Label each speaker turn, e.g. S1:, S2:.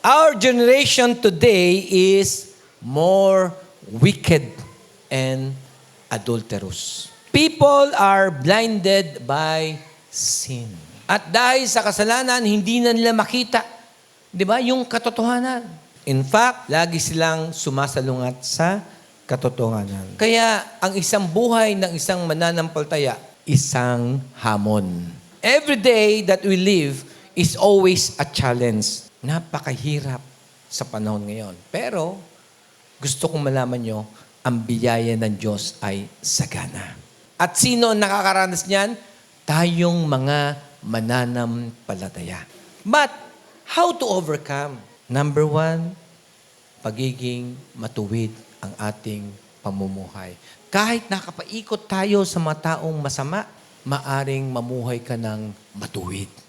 S1: Our generation today is more wicked and adulterous. People are blinded by sin. At dahil sa kasalanan, hindi na nila makita, di ba, yung katotohanan. In fact, lagi silang sumasalungat sa katotohanan. Kaya ang isang buhay ng isang mananampalataya, isang hamon. Every day that we live is always a challenge. Napakahirap sa panahon ngayon. Pero, gusto kong malaman nyo, ang biyaya ng Diyos ay sagana. At sino ang nakakaranas niyan? Tayong mga mananampalataya. But, how to overcome? Number 1, pagiging matuwid ang ating pamumuhay. Kahit nakapaikot tayo sa mga taong masama, maaring mamuhay ka ng matuwid.